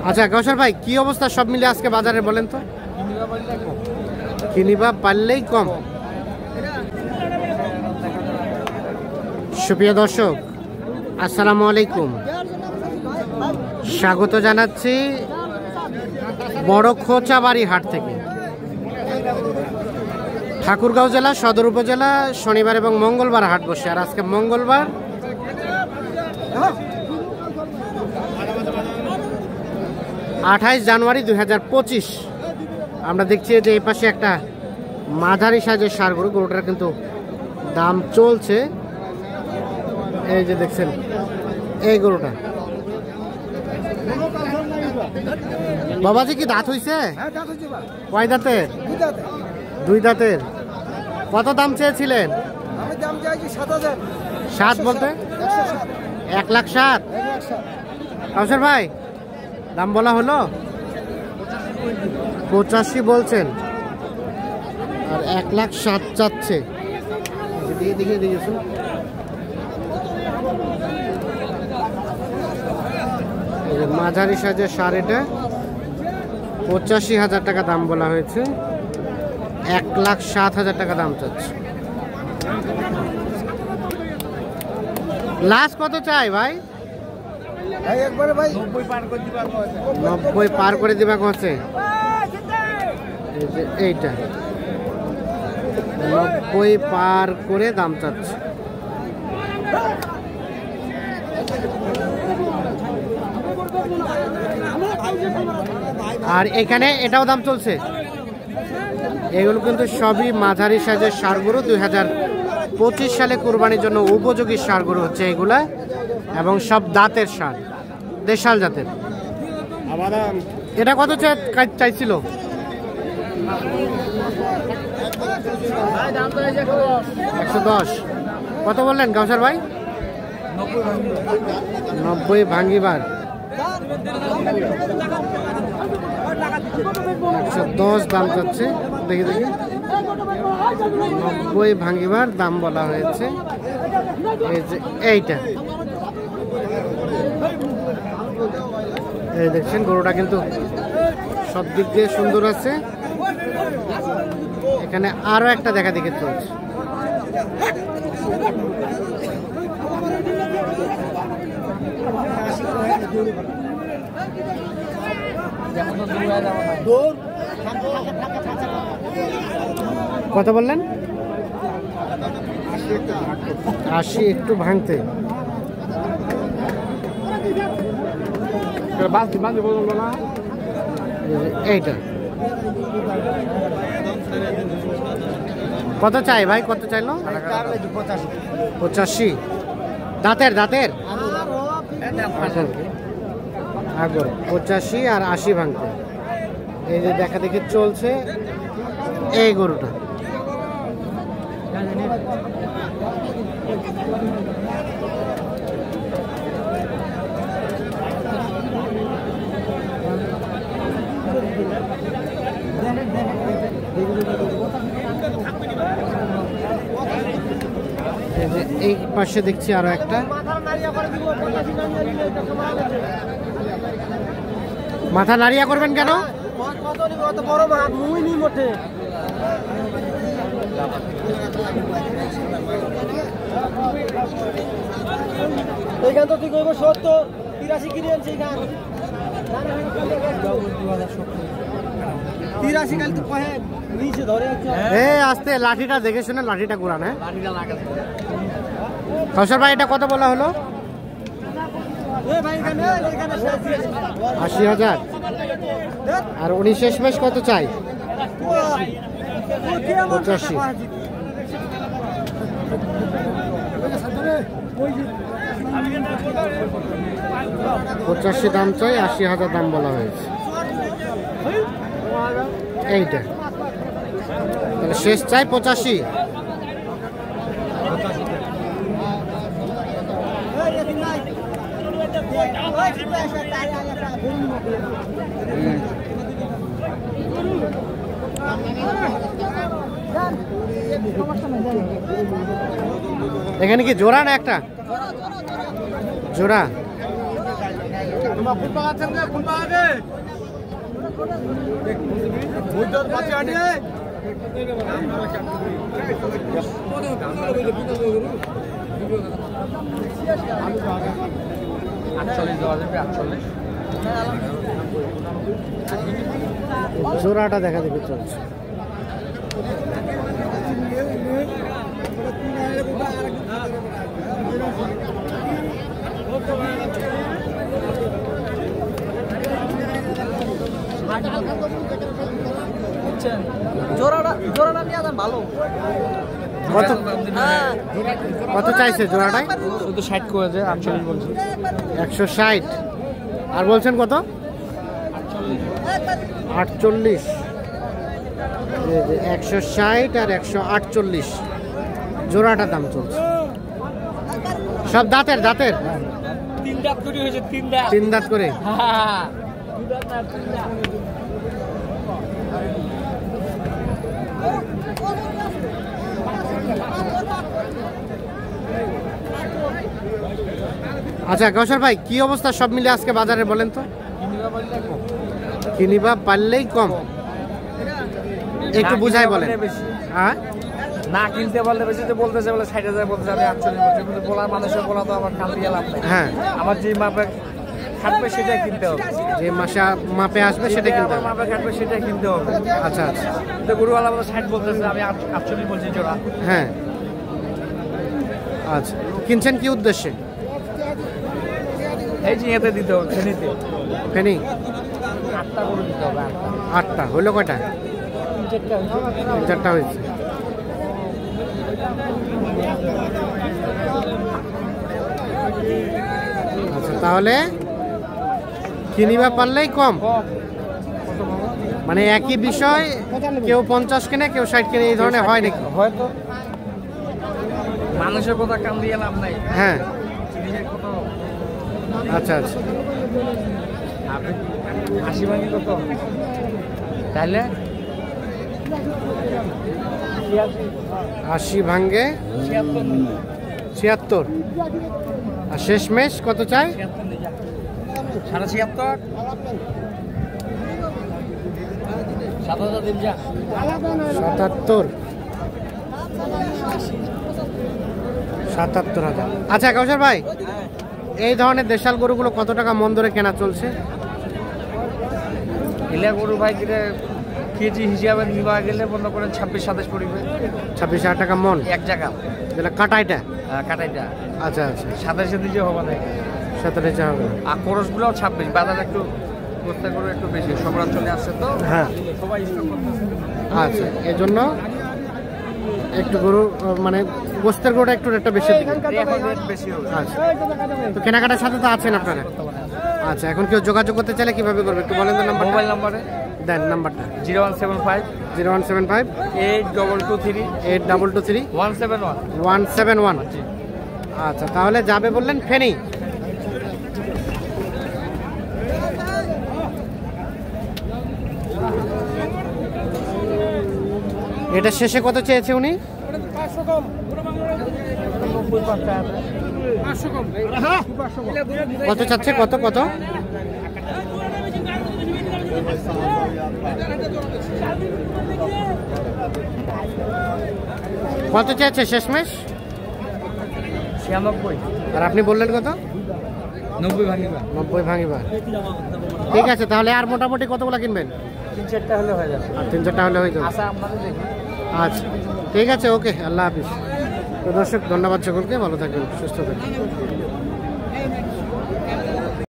আচ্ছা গৌসর ভাই কি অবস্থা সব মিলে আজকে বাজারে বলেন তো? কিনিবা পারলেই কম। সুপ্রিয় দর্শক আসসালামু আলাইকুম, স্বাগত জানাচ্ছি বড় খোঁচাবাড়ি হাট থেকে। ঠাকুরগাঁও জেলা সদর উপজেলা শনিবার এবং মঙ্গলবার হাট বসে। আর আজকে মঙ্গলবার 28 জানুয়ারি 2025। আমরা দেখছি যে এই পাশে একটা মাঝারি সাইজের ষাঁড় গরু, গরুটার কিন্তু দাম চলছে। এই যে দেখছেন এই গরুটা। বাবাজি কি দাঁত হইছে? কয় দাঁতের? দুই দাঁতের। কত দাম চেয়েছিলেন? 7 বলতে 1,07,000। কাউসার ভাই দাম বলা হলো 85 বলছেন আর 1,07,000 চাচ্ছে। মাঝারি সাইজের ষাঁড়, এটা 85,000 টাকা দাম বলা হয়েছে, 1,07,000 টাকা দাম চাচ্ছে। লাস্ট কত চাই ভাই? 90 পার করে দিবা কছে? এইটা 90 পার করে দাম চাচ্ছে। আর এখানে এটাও দাম চলছে। এগুলো কিন্তু সবই মাঝারি সাইজের ষাঁড় গরু, 2025 সালে কুরবানির জন্য উপযোগী ষাঁড় গরু হচ্ছে এগুলা, এবং সব দাঁতের ষাঁড়, দেশাল জাতের। এটা কত চাইছিল? 110। কত বললেন কাউসার ভাই? 90 ভাঙ্গিবার 110 দাম চাচ্ছে। দেখি 90 ভাঙ্গিবার দাম বলা হয়েছে। এই যে এইটা, এই দেখছেন গরুটা কিন্তু সব দিক দিয়ে সুন্দর আছে। এখানে আরো একটা দেখা দেখে চলছে। কত বললেন? 80 একটু ভাঙতে। এইটা কত চাই ভাই? কত চাইলো? 85। দাঁতের দাঁতের আগর 85 আর 80 ভাঙতে। এই যে দেখা দেখি চলছে এই গরুটা। এই পাশে দেখছি আরো একটা। মাথা নাড়িয়া করবেন কেন? এইখান তো তুই কইব 70 83 কিনে আনছি এইখান 83 কাল তো কহে নিচে ধরে আছে। এই আস্তে লাঠিটা দেখে শুনে লাঠিটা ঘুরান। হ্যাঁ লাঠিটা লাগা। কাউসার ভাই এটা কত বলা হলো? 80,000। আর উনি শেষমেশ কত চাই? 85। 85 দাম চাই, 80,000 দাম বলা হয়েছে। এইটা তাহলে শেষ চাই 85। এখানে কি জোড়া না একটা? জোড়া জোড়াটা দেখা দেখি চলছে। জোড়াটা নিয়ে ভালো। কত কত চাইছে জোড়াটায়? শুধু 60 করেছে, 48 বলছে। 160। আর বলছেন কত? 48। 160 আর 148 জোড়াটা দাম চলছে। সব দাঁতের দাঁতের 3 দাঁত করে হয়েছে, 3 দাঁত। 3 দাঁত করে। হ্যাঁ 2 দাঁত না, 3 দাঁত। আচ্ছা কৌশল ভাই, কি অবস্থা সব মিলে আজকে বাজারে বলেন তো? কিনিবা পারলেই কম, একটু বুঝাই বলেন। হ্যাঁ, না কিনতে পারলে বেশি, তো বলতেছে বলে 60,000 বলতেছে, আমি 48 বলছি, কিন্তু বলার মানুষের বলা তো আমার কাল দিয়ে লাভ নেই। হ্যাঁ, আমার যে মাপে খাটবে সেটাই কিনতে হবে, যে মাসে মাপে আসবে সেটা কিনতে হবে। মাপে খাটবে সেটাই কিনতে হবে। আচ্ছা আচ্ছা, তো গরুওয়ালা বলে 60 বলতেছে, আমি 48 বলছি জোড়া। হ্যাঁ আচ্ছা, কিনছেন কি উদ্দেশ্যে? এই যে এতে দিতে হবে, ফেনিতে ফেনি 8টা গরু দিতে হবে। 8টা হইলো কয়টা? 4টা হয়েছে। আচ্ছা, তাহলে কিনিবা পারলেই কম, মানে একই বিষয়, কেউ 50 কেনে কেউ 60 কেনে, এই ধরনের হয় নাকি? হয়তো মানুষের কথা কাম দিয়ে লাভ নাই। হ্যাঁ, জিনিসের কত আচ্ছা আচ্ছা, আপনি 80 ভাঙি কত তাহলে 80 ভাঙ্গে 76, আর শেষমেশ কত চাই? 76.5 7,000 দিন যা 77, 77,000। আচ্ছা কৌশল ভাই, এই ধরনের দেশাল গরুগুলো কত টাকা মন ধরে কেনা চলছে? এলে গরু ভাই কিরে কেজি হিসাবে নিবা গেলে মনে করেন 26-27 পড়বে। 26,000 টাকা মন এক জায়গা, যেটা কাটাইটা? কাটাইটা। আচ্ছা আচ্ছা, 27 দিকে হবে না, 27 হবে। আর খরচগুলোও 26। বাজার একটু করতে করে একটু বেশি, সবরা চলে আসছে তো, হ্যাঁ সবাই স্টক করতেছে। আচ্ছা, এই জন্য একটু গরু মানে গোস্তের গরুটা একটু রেটটা বেশি দিকে। এখন রেট বেশি হবে। আচ্ছা, তো কেনাকাটার সাথে তো আছেন আপনারা। আচ্ছা, এখন কেউ যোগাযোগ করতে চাইলে কিভাবে করবে একটু বলেন তো? নাম্বার, মোবাইল নাম্বারে দেন নাম্বারটা। 0175 0175 8223 8223 171 171। আচ্ছা, তাহলে যাবে বললেন ফেনী। এটা শেষে কত চেয়েছে উনি? 500 কম, 90 টাকা 500 কম। কত চাচ্ছে? কত কত? কত চেয়েছে শেষমেশ? 96। আর আপনি বললেন কত? 90 ভাঙিবা। 90 ভাঙিবা। ঠিক আছে, তাহলে আর মোটামুটি কতগুলো কিনবেন? 3-4টা হলে হয়ে যাবে। আর 3-4টা হলে হয়ে যাবে। আচ্ছা, আপনাদের দেখি। আচ্ছা, ঠিক আছে, ওকে, আল্লাহ হাফিজ। তো দর্শক, ধন্যবাদ সকলকে, ভালো থাকবেন, সুস্থ থাকবেন।